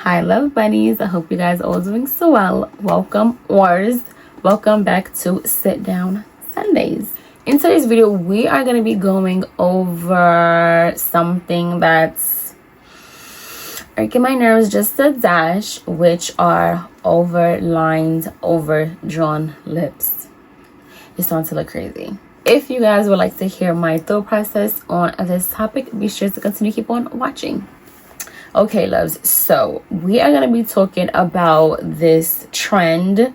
Hi love bunnies, I hope you guys are all doing so well. Welcome back to Sit Down Sundays. In today's video we are going to be going over something that's irking my nerves just a dash, which are overlined, overdrawn lips. It's starting to look crazy. If you guys would like to hear my thought process on this topic, be sure to continue to keep on watching. Okay loves, so we are going to be talking about this trend. It's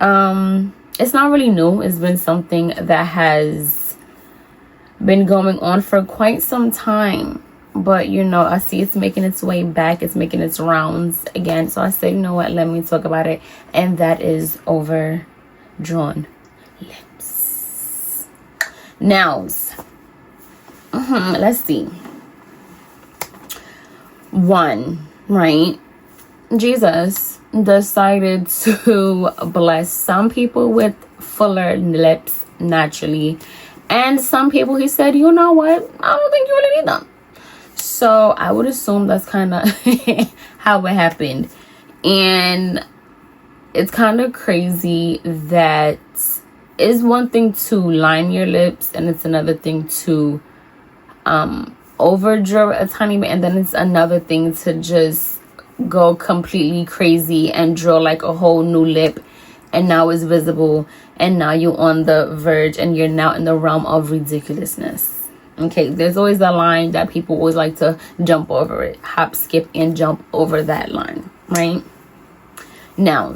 not really new. It's been something that has been going on for quite some time, but you know, I see it's making its way back. It's making its rounds again, so I said, you know what, let me talk about it. And that is overdrawn lips. Nows. Let's see. One, right? Jesus decided to bless some people with fuller lips naturally, and some people he said, you know what, I don't think you really need them. So I would assume that's kind of how it happened. And it's kind of crazy that it's one thing to line your lips and it's another thing to overdraw a tiny bit, and then it's another thing to just go completely crazy and draw like a whole new lip, and now it's visible, and now you're on the verge and you're now in the realm of ridiculousness. Okay, there's always a line that people always like to jump over it, hop, skip, and jump over that line, right? Now,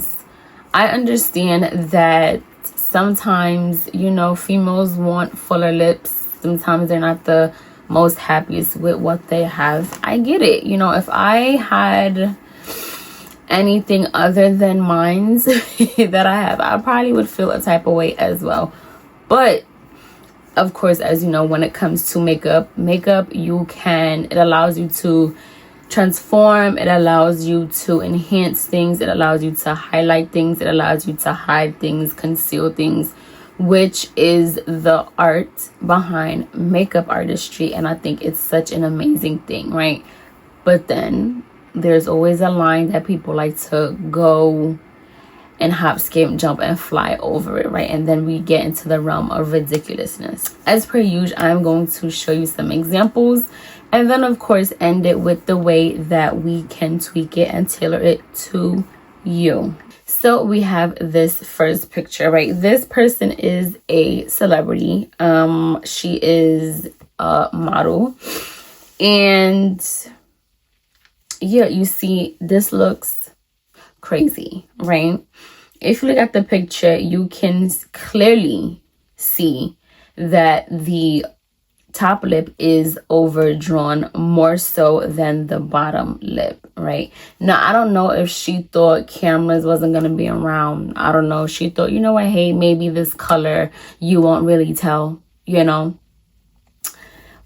I understand that sometimes, you know, females want fuller lips. Sometimes they're not the most happiest with what they have. I get it. You know, if I had anything other than mine's that I have, I probably would feel a type of way as well. But of course, as you know, when it comes to makeup, it allows you to transform, it allows you to enhance things, it allows you to highlight things, it allows you to hide things, conceal things, which is the art behind makeup artistry. And I think it's such an amazing thing, right? But then there's always a line that people like to go and hop, skip, jump, and fly over it, right? And then we get into the realm of ridiculousness. As per usual, I'm going to show you some examples, and then of course end it with the way that we can tweak it and tailor it to you. So we have this first picture, right? This person is a celebrity. She is a model, and yeah, you see, this looks crazy, right? If you look at the picture, you can clearly see that the top lip is overdrawn more so than the bottom lip, right? Now, I don't know if she thought cameras wasn't going to be around. I don't know. She thought, you know what, hey, maybe this color, you won't really tell, you know?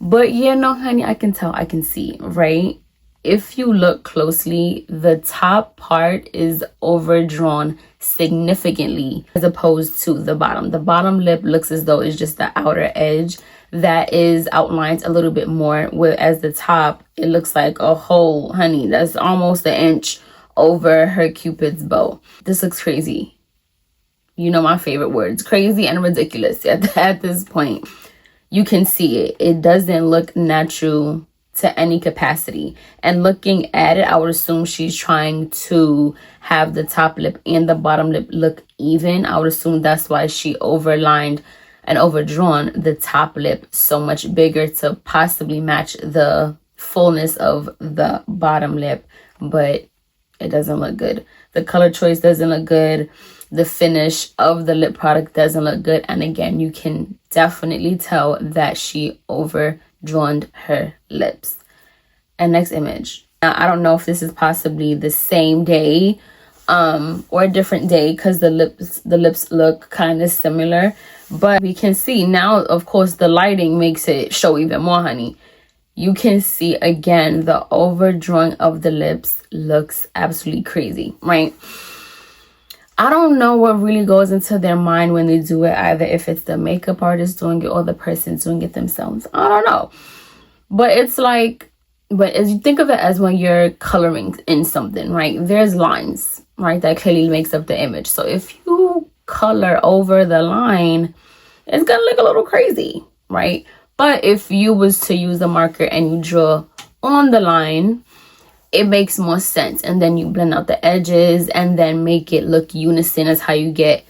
But, you know, honey, I can tell, I can see, right? If you look closely, the top part is overdrawn significantly as opposed to the bottom. The bottom lip looks as though it's just the outer edge that is outlined a little bit more, whereas the top, it looks like a hole, honey, that's almost an inch over her cupid's bow. This looks crazy. You know my favorite words, crazy and ridiculous. At this point, you can see it. It doesn't look natural to any capacity. And looking at it, I would assume she's trying to have the top lip and the bottom lip look even. I would assume that's why she overlined and overdrawn the top lip so much bigger to possibly match the fullness of the bottom lip. But it doesn't look good. The color choice doesn't look good. The finish of the lip product doesn't look good. And again, you can definitely tell that she overdrawn her lips. And next image. Now, I don't know if this is possibly the same day or a different day, because the lips look kind of similar. But we can see now, of course, the lighting makes it show even more, honey. You can see again the overdrawing of the lips looks absolutely crazy, right? I don't know what really goes into their mind when they do it, either if it's the makeup artist doing it or the person doing it themselves. I don't know. But it's like, but as you think of it as when you're coloring in something, right, there's lines, right, that clearly makes up the image. So if you color over the line, it's gonna look a little crazy, right? But if you was to use a marker and you draw on the line, it makes more sense. And then you blend out the edges and then make it look unison as how you get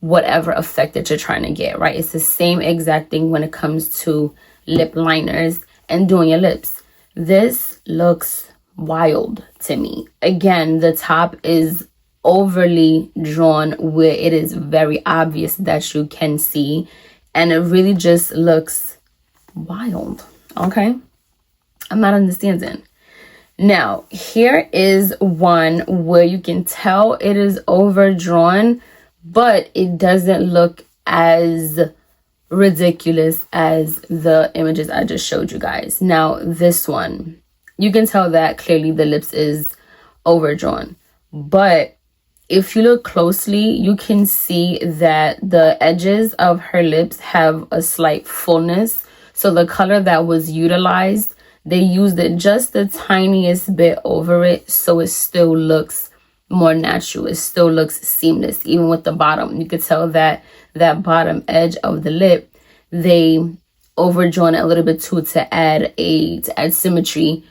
whatever effect that you're trying to get, right? It's the same exact thing when it comes to lip liners and doing your lips. This looks wild to me. Again, the top is overly drawn where it is very obvious that you can see, and it really just looks wild. Okay, I'm not understanding. Now here is one where you can tell it is overdrawn, but it doesn't look as ridiculous as the images I just showed you guys. Now this one, you can tell that clearly the lips is overdrawn, but if you look closely, you can see that the edges of her lips have a slight fullness. So the color that was utilized, they used it just the tiniest bit over it, so it still looks more natural. It still looks seamless. Even with the bottom, you could tell that that bottom edge of the lip, they overdrawn it a little bit too to add symmetry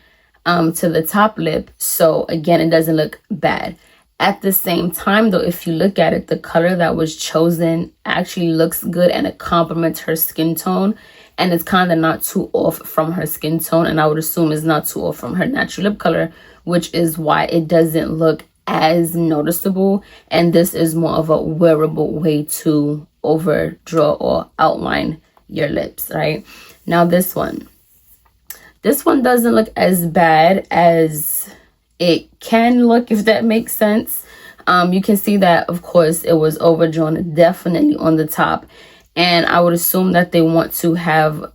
to the top lip. So again, it doesn't look bad. At the same time though, if you look at it, the color that was chosen actually looks good and it complements her skin tone, and it's kind of not too off from her skin tone, and I would assume it's not too off from her natural lip color, which is why it doesn't look as noticeable. And this is more of a wearable way to overdraw or outline your lips. Right now, this one doesn't look as bad as it can look, if that makes sense. You can see that, of course, it was overdrawn definitely on the top, and I would assume that they want to have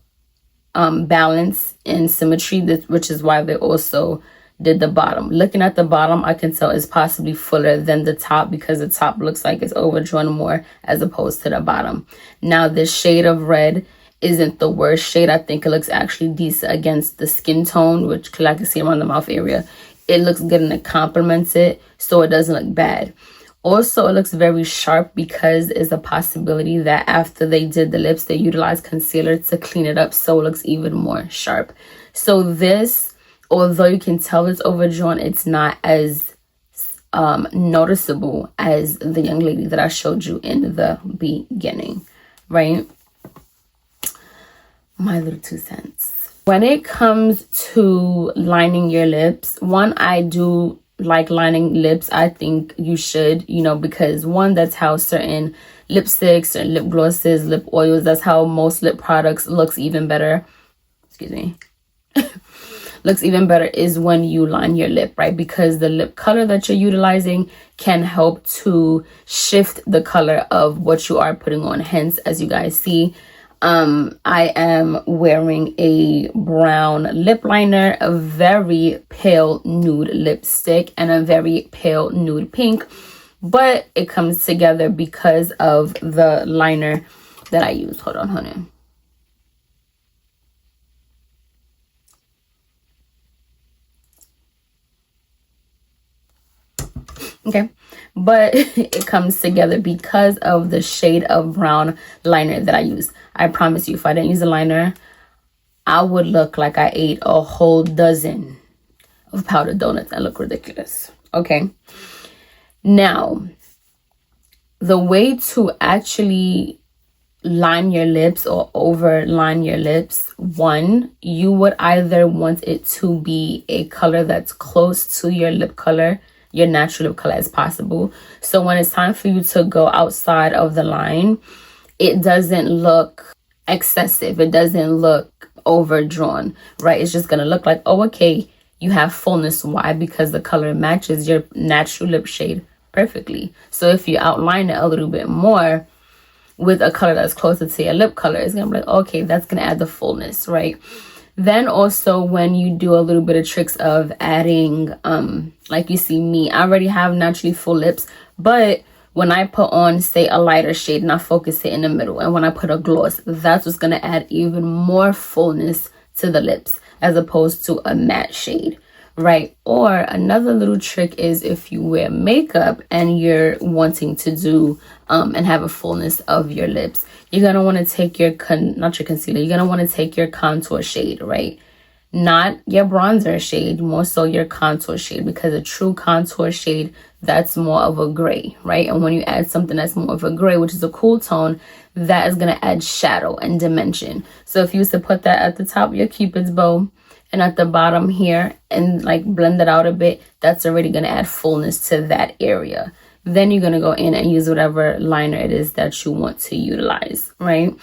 balance and symmetry, which is why they also did the bottom. Looking at the bottom, I can tell it's possibly fuller than the top because the top looks like it's overdrawn more as opposed to the bottom. Now this shade of red isn't the worst shade. I think it looks actually decent against the skin tone, which I can see around the mouth area. It looks good and it complements it, so it doesn't look bad. Also, it looks very sharp because there's a possibility that after they did the lips, they utilized concealer to clean it up, so it looks even more sharp. So this, although you can tell it's overdrawn, it's not as noticeable as the young lady that I showed you in the beginning, right? My little 2 cents. When it comes to lining your lips, one, I do like lining lips. I think you should, because one, that's how certain lipsticks and lip glosses, lip oils, that's how most lip products looks even better. Excuse me. Looks even better is when you line your lip, right? Because the lip color that you're utilizing can help to shift the color of what you are putting on. Hence, as you guys see, I am wearing a brown lip liner, a very pale nude lipstick, and a very pale nude pink, but it comes together because of the liner that I use. Hold on, honey. Okay, but it comes together because of the shade of brown liner that I use. I promise you, if I didn't use a liner, I would look like I ate a whole dozen of powdered donuts and look ridiculous. Okay, now the way to actually line your lips or overline your lips, one, you would either want it to be a color that's close to your lip color, your natural lip color, as possible. So when it's time for you to go outside of the line, it doesn't look excessive. It doesn't look overdrawn, right? It's just going to look like, oh, okay, you have fullness. Why? Because the color matches your natural lip shade perfectly. So if you outline it a little bit more with a color that's closer to your lip color, it's going to be like, okay, that's going to add the fullness, right? Then also when you do a little bit of tricks of adding, like you see me, I already have naturally full lips, but when I put on, say, a lighter shade and I focus it in the middle, and when I put a gloss, that's what's going to add even more fullness to the lips. as opposed to a matte shade, right? Or another little trick is if you wear makeup and you're wanting to do and have a fullness of your lips, you're gonna want to take your not your concealer, you're gonna want to take your contour shade, right? Not your bronzer shade, more so your contour shade, because a true contour shade, that's more of a gray, right? And when you add something that's more of a gray, which is a cool tone, that is going to add shadow and dimension. So if you was to put that at the top of your cupid's bow and at the bottom here and like blend it out a bit, that's already going to add fullness to that area. Then you're going to go in and use whatever liner it is that you want to utilize, right?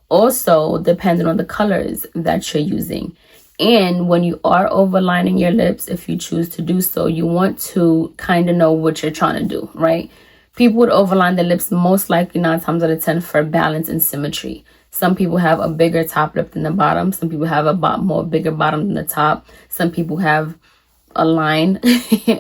Also, depending on the colors that you're using. And when you are overlining your lips, if you choose to do so, you want to kind of know what you're trying to do, right? People would overline their lips most likely 9 times out of 10 for balance and symmetry. Some people have a bigger top lip than the bottom. Some people have a more bigger bottom than the top. Some people have a line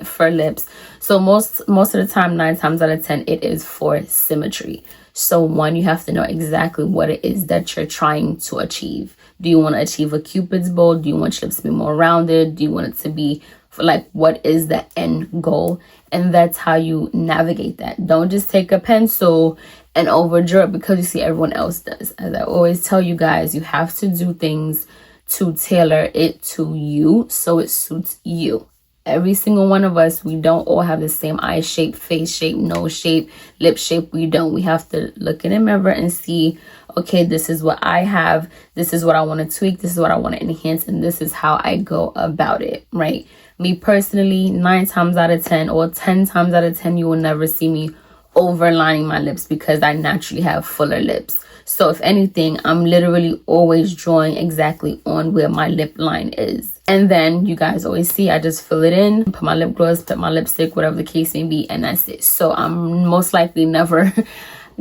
for lips. So most of the time, 9 times out of 10, it is for symmetry. So one, you have to know exactly what it is that you're trying to achieve. Do you want to achieve a cupid's bow? Do you want your lips to be more rounded? Do you want it to be for like, what is the end goal? And that's how you navigate that. Don't just take a pencil and overdraw it because you see everyone else does. As I always tell you guys, you have to do things to tailor it to you so it suits you. Every single one of us, we don't all have the same eye shape, face shape, nose shape, lip shape. We don't. We have to look in the mirror and see, okay, this is what I have. This is what I want to tweak. This is what I want to enhance. And this is how I go about it, right? Me personally, 9 times out of 10 or 10 times out of 10, you will never see me overlining my lips because I naturally have fuller lips. So if anything, I'm literally always drawing exactly on where my lip line is. And then you guys always see I just fill it in, put my lip gloss, put my lipstick, whatever the case may be, and that's it. So I'm most likely never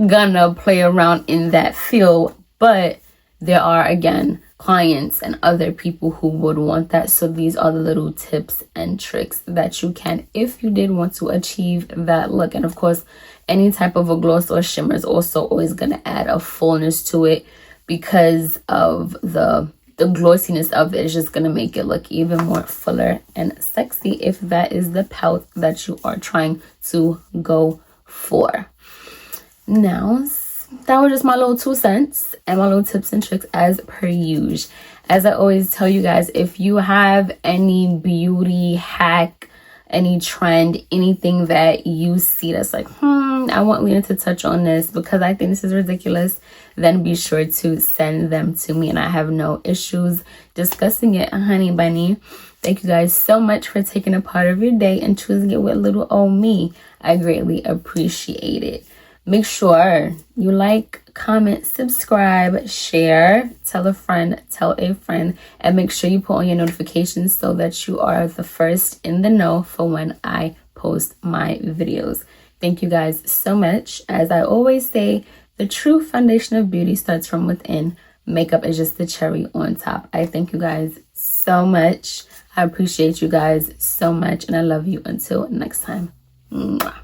gonna play around in that field. But there are, again, clients and other people who would want that. So these are the little tips and tricks that you can, if you did want to achieve that look. And of course, any type of a gloss or shimmer is also always going to add a fullness to it because of the glossiness of it is just going to make it look even more fuller and sexy if that is the pout that you are trying to go for. Now, that was just my little 2 cents and my little tips and tricks as per usual. As I always tell you guys, if you have any beauty hack, any trend, anything that you see that's like, I want Lena to touch on this because I think this is ridiculous, then be sure to send them to me and I have no issues discussing it, honey bunny. Thank you guys so much for taking a part of your day and choosing it with little old me. I greatly appreciate it. Make sure you like, comment, subscribe, share, tell a friend, and make sure you put on your notifications so that you are the first in the know for when I post my videos. Thank you guys so much. As I always say, the true foundation of beauty starts from within. Makeup is just the cherry on top. I thank you guys so much. I appreciate you guys so much, and I love you until next time. Mwah.